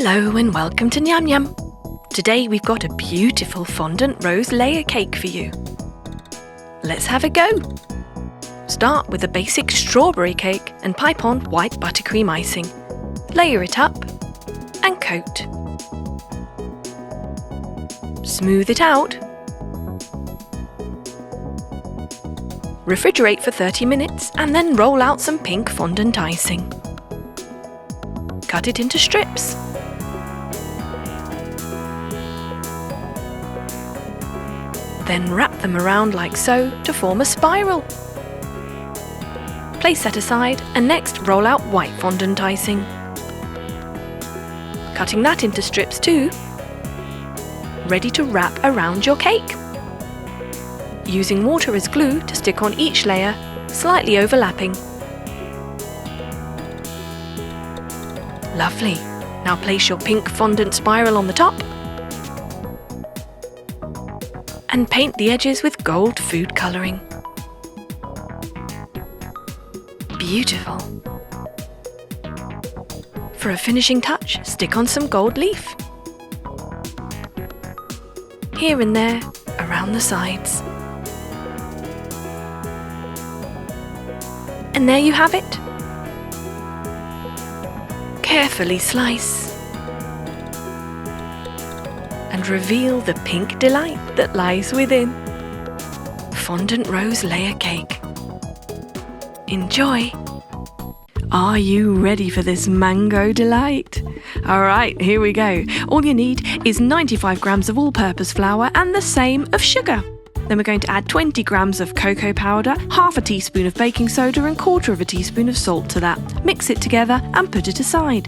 Hello and welcome to Nyam Nyam. Today we've got a beautiful fondant rose layer cake for you. Let's have a go. Start with a basic strawberry cake and pipe on white buttercream icing. Layer it up and coat. Smooth it out. Refrigerate for 30 minutes and then roll out some pink fondant icing. Cut it into strips. Then wrap them around like so to form a spiral. Place that aside and next roll out white fondant icing. Cutting that into strips too. Ready to wrap around your cake. Using water as glue to stick on each layer, slightly overlapping. Lovely. Now place your pink fondant spiral on the top and paint the edges with gold food colouring. Beautiful. For a finishing touch, stick on some gold leaf. Here and there, around the sides. And there you have it. Carefully slice and reveal the pink delight that lies within. Fondant rose layer cake. Enjoy! Are you ready for this mango delight? Alright, here we go. All you need is 95 grams of all-purpose flour and the same of sugar. Then we're going to add 20 grams of cocoa powder, half a teaspoon of baking soda and quarter of a teaspoon of salt to that. Mix it together and put it aside.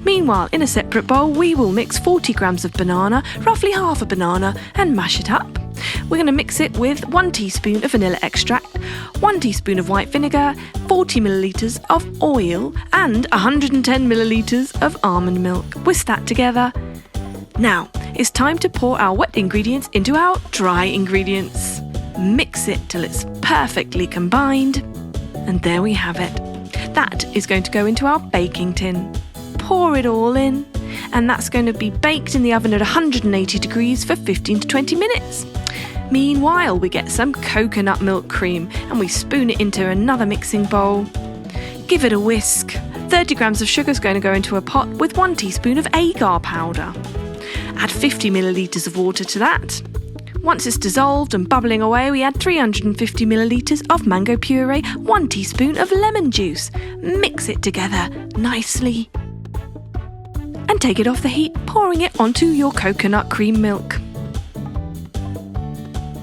Meanwhile, in a separate bowl, we will mix 40 grams of banana, roughly half a banana, and mash it up. We're going to mix it with 1 teaspoon of vanilla extract, 1 teaspoon of white vinegar, 40 millilitres of oil, and 110 millilitres of almond milk. Whisk that together. Now, it's time to pour our wet ingredients into our dry ingredients. Mix it till it's perfectly combined. And there we have it. That is going to go into our baking tin. Pour it all in, and that's going to be baked in the oven at 180 degrees for 15 to 20 minutes. Meanwhile, we get some coconut milk cream and we spoon it into another mixing bowl. Give it a whisk. 30 grams of sugar is going to go into a pot with 1 teaspoon of agar powder. Add 50 millilitres of water to that. Once it's dissolved and bubbling away, we add 350 millilitres of mango puree, 1 teaspoon of lemon juice. Mix it together nicely. And take it off the heat, pouring it onto your coconut cream milk.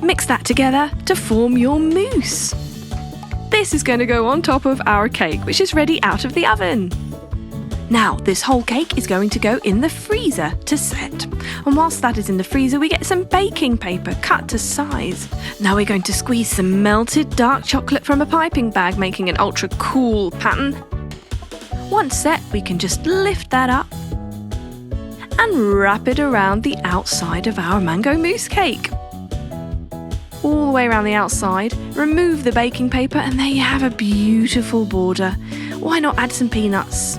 Mix that together to form your mousse. This is going to go on top of our cake, which is ready out of the oven. Now, this whole cake is going to go in the freezer to set. And whilst that is in the freezer, we get some baking paper cut to size. Now we're going to squeeze some melted dark chocolate from a piping bag, making an ultra cool pattern. Once set, we can just lift that up and wrap it around the outside of our mango mousse cake. All the way around the outside, remove the baking paper, and there you have a beautiful border. Why not add some peanuts?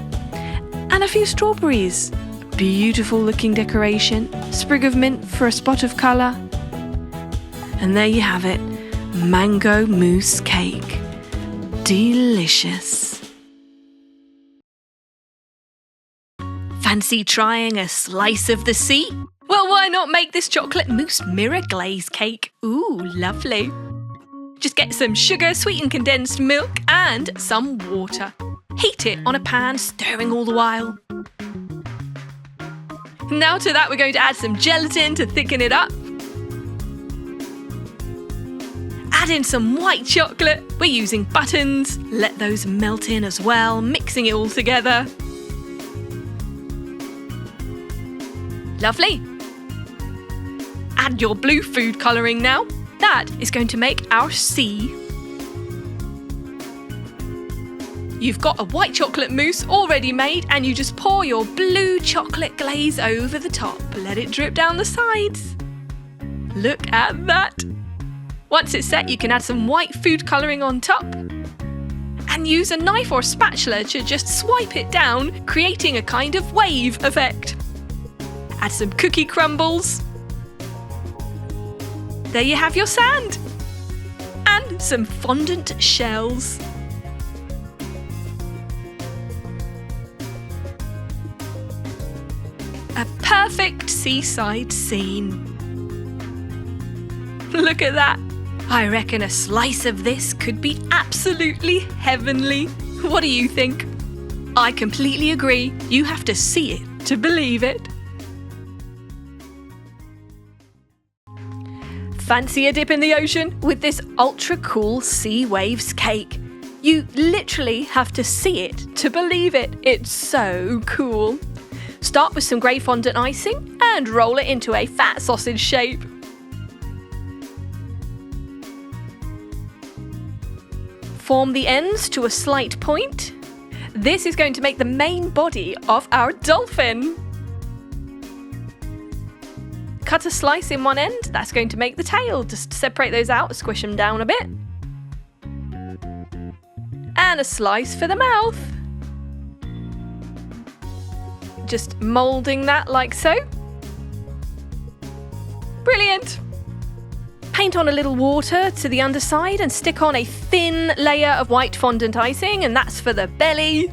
And a few strawberries. Beautiful looking decoration. Sprig of mint for a spot of colour. And there you have it. Mango mousse cake. Delicious. Fancy trying a slice of the sea? Well, why not make this chocolate mousse mirror glaze cake? Ooh, lovely. Just get some sugar, sweetened condensed milk and some water. Heat it on a pan, stirring all the while. Now to that, we're going to add some gelatin to thicken it up. Add in some white chocolate. We're using buttons. Let those melt in as well, mixing it all together. Lovely. Add your blue food colouring now. That is going to make our sea. You've got a white chocolate mousse already made and you just pour your blue chocolate glaze over the top. Let it drip down the sides. Look at that. Once it's set, you can add some white food colouring on top and use a knife or spatula to just swipe it down, creating a kind of wave effect. Add some cookie crumbles. There you have your sand. And some fondant shells. A perfect seaside scene. Look at that. I reckon a slice of this could be absolutely heavenly. What do you think? I completely agree. You have to see it to believe it. Fancy a dip in the ocean with this ultra cool sea waves cake. You literally have to see it to believe it. It's so cool. Start with some grey fondant icing and roll it into a fat sausage shape. Form the ends to a slight point. This is going to make the main body of our dolphin. Cut a slice in one end, that's going to make the tail. Just separate those out, squish them down a bit. And a slice for the mouth. Just moulding that like so. Brilliant! Paint on a little water to the underside and stick on a thin layer of white fondant icing, and that's for the belly.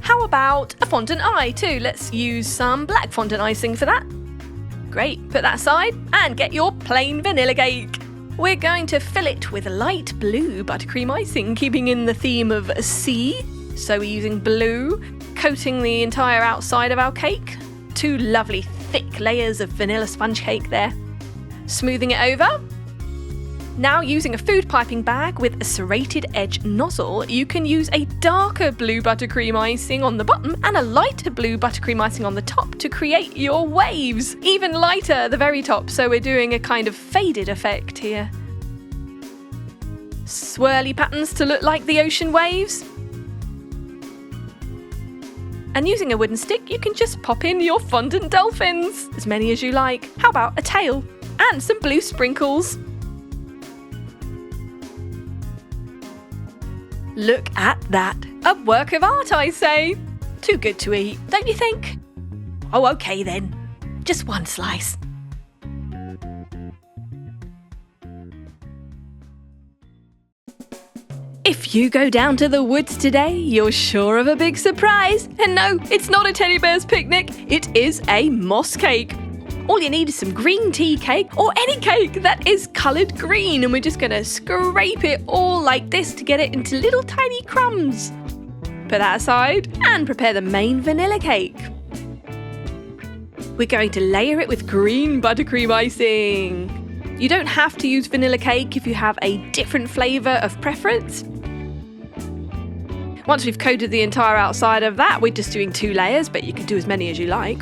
How about a fondant eye too? Let's use some black fondant icing for that. Great, put that aside and get your plain vanilla cake. We're going to fill it with light blue buttercream icing, keeping in the theme of sea. So we're using blue, coating the entire outside of our cake. 2 lovely thick layers of vanilla sponge cake there. Smoothing it over. Now using a food piping bag with a serrated edge nozzle, you can use a darker blue buttercream icing on the bottom and a lighter blue buttercream icing on the top to create your waves. Even lighter at the very top, so we're doing a kind of faded effect here. Swirly patterns to look like the ocean waves. And using a wooden stick, you can just pop in your fondant dolphins, as many as you like. How about a tail and some blue sprinkles? Look at that. A work of art, I say. Too good to eat, don't you think? Oh, okay then. Just one slice. If you go down to the woods today, you're sure of a big surprise. And no, it's not a teddy bear's picnic. It is a moss cake. All you need is some green tea cake or any cake that is coloured green, and we're just going to scrape it all like this to get it into little tiny crumbs. Put that aside and prepare the main vanilla cake. We're going to layer it with green buttercream icing. You don't have to use vanilla cake if you have a different flavour of preference. Once we've coated the entire outside of that, we're just doing 2 layers, but you can do as many as you like.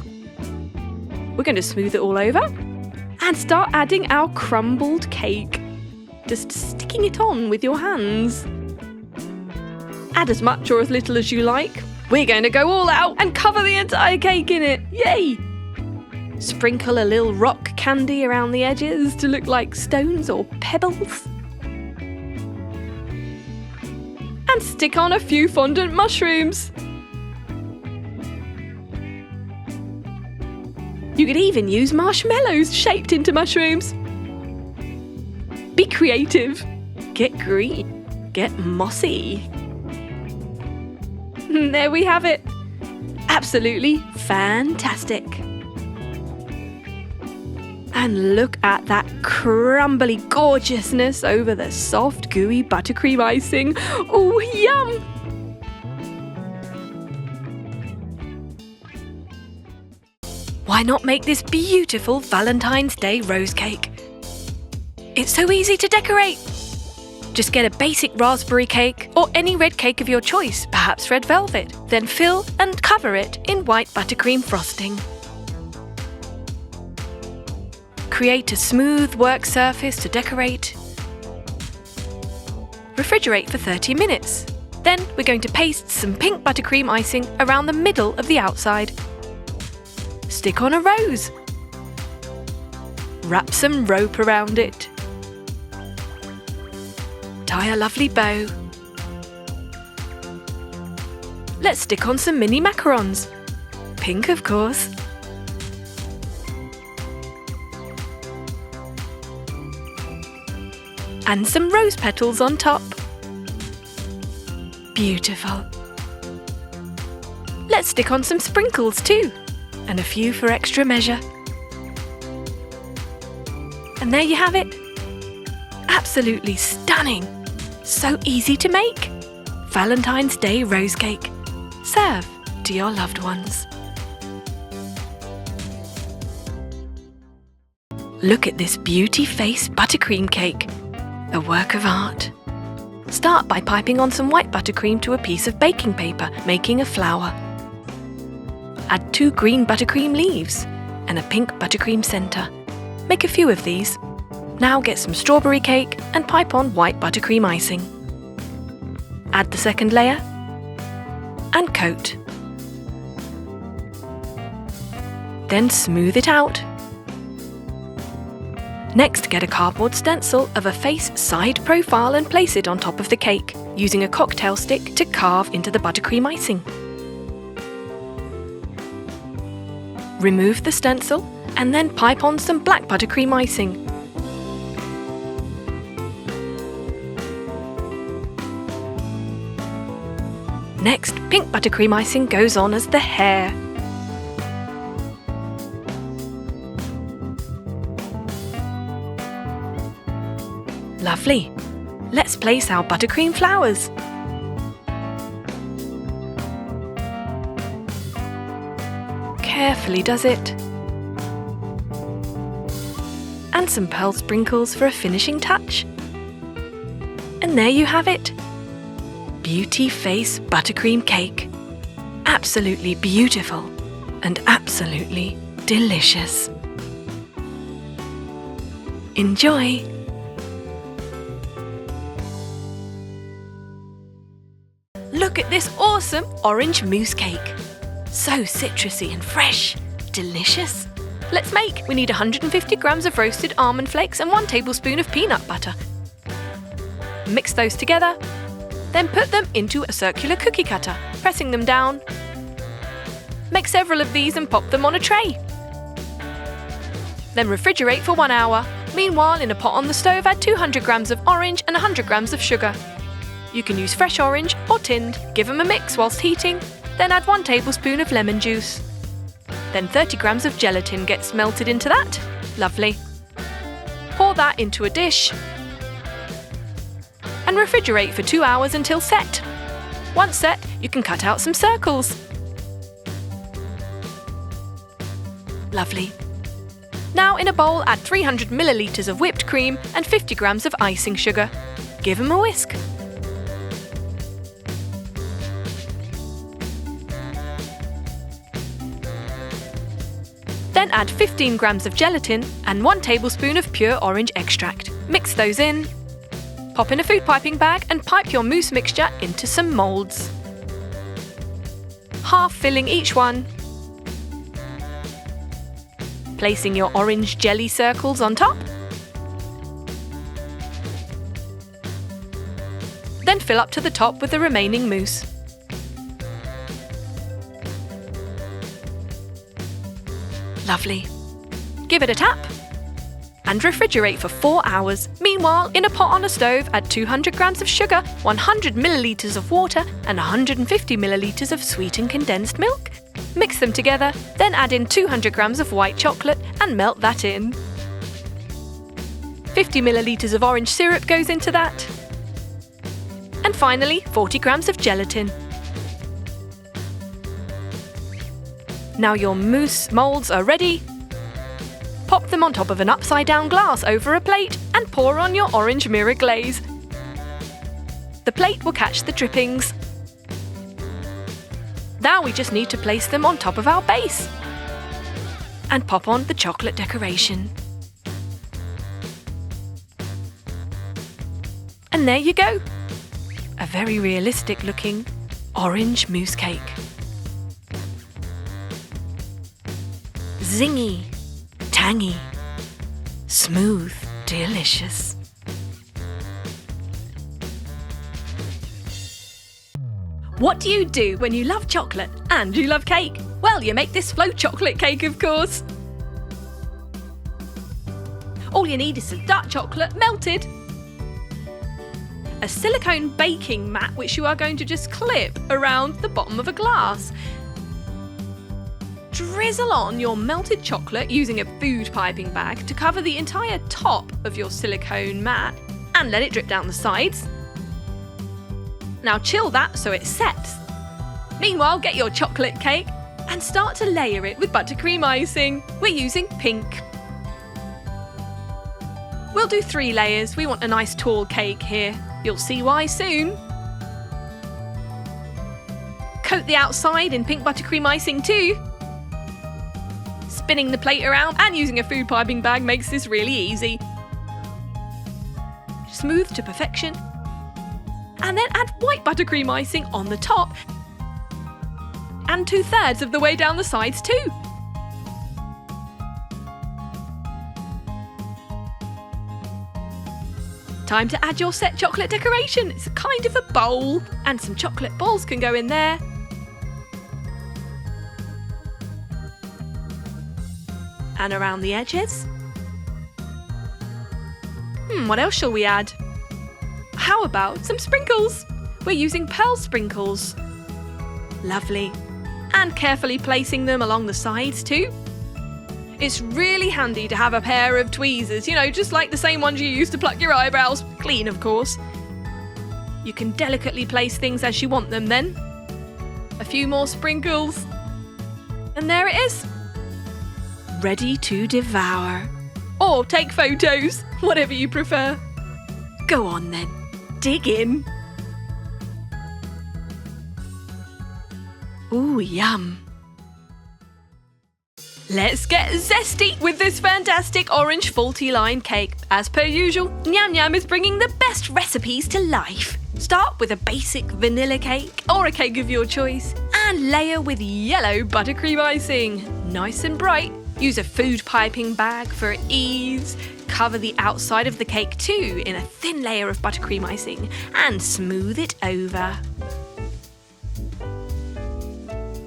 We're going to smooth it all over and start adding our crumbled cake. Just sticking it on with your hands. Add as much or as little as you like. We're going to go all out and cover the entire cake in it. Yay! Sprinkle a little rock candy around the edges to look like stones or pebbles. And stick on a few fondant mushrooms. You could even use marshmallows shaped into mushrooms. Be creative. Get green. Get mossy. There we have it. Absolutely fantastic. And look at that crumbly gorgeousness over the soft, gooey buttercream icing. Oh, yum! Why not make this beautiful Valentine's Day rose cake? It's so easy to decorate. Just get a basic raspberry cake or any red cake of your choice, perhaps red velvet. Then fill and cover it in white buttercream frosting. Create a smooth work surface to decorate. Refrigerate for 30 minutes. Then we're going to paste some pink buttercream icing around the middle of the outside. Stick on a rose. Wrap some rope around it. Tie a lovely bow. Let's stick on some mini macarons. Pink, of course. And some rose petals on top. Beautiful. Let's stick on some sprinkles too, and a few for extra measure. And there you have it. Absolutely stunning. So easy to make. Valentine's Day rose cake. Serve to your loved ones. Look at this beauty face buttercream cake. A work of art. Start by piping on some white buttercream to a piece of baking paper, making a flower. Add 2 green buttercream leaves and a pink buttercream centre. Make a few of these. Now get some strawberry cake and pipe on white buttercream icing. Add the second layer and coat. Then smooth it out. Next, get a cardboard stencil of a face side profile and place it on top of the cake, using a cocktail stick to carve into the buttercream icing. Remove the stencil and then pipe on some black buttercream icing. Next, pink buttercream icing goes on as the hair. Lovely. Let's place our buttercream flowers. Carefully does it. And some pearl sprinkles for a finishing touch. And there you have it. Beauty face buttercream cake. Absolutely beautiful and absolutely delicious. Enjoy! Look at this awesome orange mousse cake. So citrusy and fresh. Delicious. Let's make. We need 150 grams of roasted almond flakes and 1 tablespoon of peanut butter. Mix those together. Then put them into a circular cookie cutter, pressing them down. Make several of these and pop them on a tray. Then refrigerate for 1 hour. Meanwhile, in a pot on the stove, add 200 grams of orange and 100 grams of sugar. You can use fresh orange or tinned. Give them a mix whilst heating. Then add 1 tablespoon of lemon juice. Then 30 grams of gelatin gets melted into that. Lovely. Pour that into a dish and refrigerate for 2 hours until set. Once set, you can cut out some circles. Lovely. Now in a bowl, add 300 millilitres of whipped cream and 50 grams of icing sugar. Give them a whisk. Then add 15 grams of gelatin and 1 tablespoon of pure orange extract. Mix those in. Pop in a food piping bag and pipe your mousse mixture into some moulds. Half filling each one. Placing your orange jelly circles on top. Then fill up to the top with the remaining mousse. Lovely. Give it a tap and refrigerate for 4 hours. Meanwhile, in a pot on a stove, add 200 grams of sugar, 100 millilitres of water and 150 millilitres of sweetened condensed milk. Mix them together, then add in 200 grams of white chocolate and melt that in. 50 millilitres of orange syrup goes into that. And finally, 40 grams of gelatin. Now your mousse moulds are ready. Pop them on top of an upside-down glass over a plate and pour on your orange mirror glaze. The plate will catch the drippings. Now we just need to place them on top of our base and pop on the chocolate decoration. And there you go. A very realistic looking orange mousse cake. Zingy, tangy, smooth, delicious. What do you do when you love chocolate and you love cake? Well, you make this flow chocolate cake, of course. All you need is some dark chocolate melted, a silicone baking mat which you are going to just clip around the bottom of a glass. Drizzle on your melted chocolate using a food piping bag to cover the entire top of your silicone mat and let it drip down the sides. Now chill that so it sets. Meanwhile, get your chocolate cake and start to layer it with buttercream icing. We're using pink. We'll do 3 layers. We want a nice tall cake here. You'll see why soon. Coat the outside in pink buttercream icing too. Spinning the plate around and using a food piping bag makes this really easy. Smooth to perfection. And then add white buttercream icing on the top and 2/3 of the way down the sides too. Time to add your set chocolate decoration. It's kind of a bowl, and some chocolate balls can go in there. And around the edges. What else shall we add? How about some sprinkles? We're using pearl sprinkles. Lovely. And carefully placing them along the sides too. It's really handy to have a pair of tweezers, you know, just like the same ones you use to pluck your eyebrows. Clean, of course. You can delicately place things as you want them then. A few more sprinkles. And there it is. Ready to devour. Or take photos, whatever you prefer. Go on then, dig in. Ooh, yum. Let's get zesty with this fantastic orange faulty line cake. As per usual, Nyam Nyam is bringing the best recipes to life. Start with a basic vanilla cake or a cake of your choice and layer with yellow buttercream icing. Nice and bright. Use a food piping bag for ease. Cover the outside of the cake too in a thin layer of buttercream icing and smooth it over.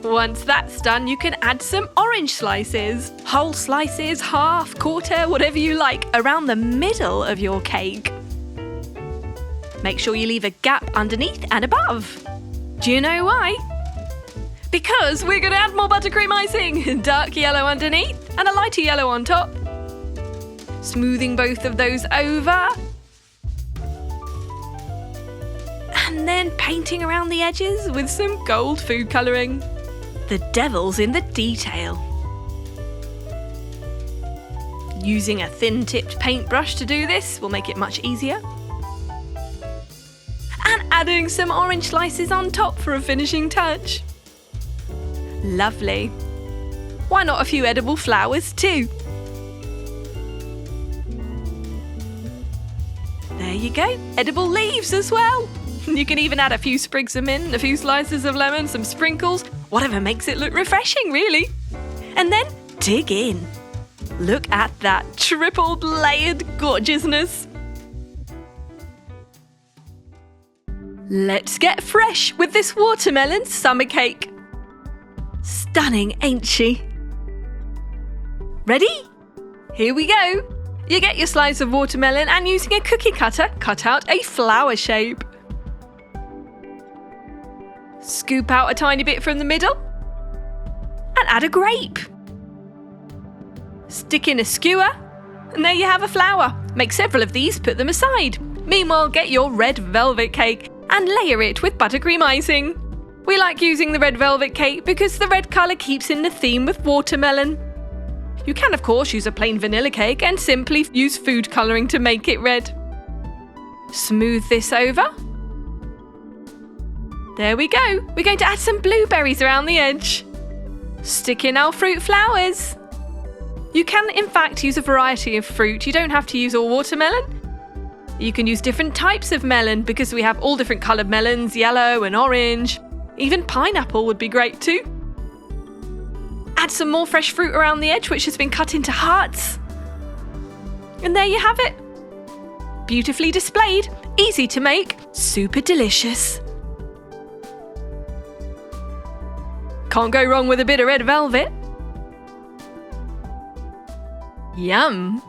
Once that's done, you can add some orange slices. Whole slices, half, quarter, whatever you like, around the middle of your cake. Make sure you leave a gap underneath and above. Do you know why? Because we're going to add more buttercream icing. Dark yellow underneath and a lighter yellow on top. Smoothing both of those over. And then painting around the edges with some gold food colouring. The devil's in the detail. Using a thin-tipped paintbrush to do this will make it much easier. And adding some orange slices on top for a finishing touch. Lovely. Why not a few edible flowers too? There you go, edible leaves as well. You can even add a few sprigs of mint, a few slices of lemon, some sprinkles, whatever makes it look refreshing, really. And then dig in. Look at that triple layered gorgeousness. Let's get fresh with this watermelon summer cake. Stunning, ain't she? Ready? Here we go. You get your slice of watermelon and using a cookie cutter, cut out a flower shape. Scoop out a tiny bit from the middle and add a grape. Stick in a skewer and there you have a flower. Make several of these, put them aside. Meanwhile, get your red velvet cake and layer it with buttercream icing. We like using the red velvet cake because the red colour keeps in the theme with watermelon. You can of course use a plain vanilla cake and simply use food colouring to make it red. Smooth this over. There we go. We're going to add some blueberries around the edge. Stick in our fruit flowers. You can in fact use a variety of fruit. You don't have to use all watermelon. You can use different types of melon because we have all different coloured melons, yellow and orange. Even pineapple would be great too. Add some more fresh fruit around the edge which has been cut into hearts. And there you have it. Beautifully displayed, easy to make, super delicious. Can't go wrong with a bit of red velvet. Yum!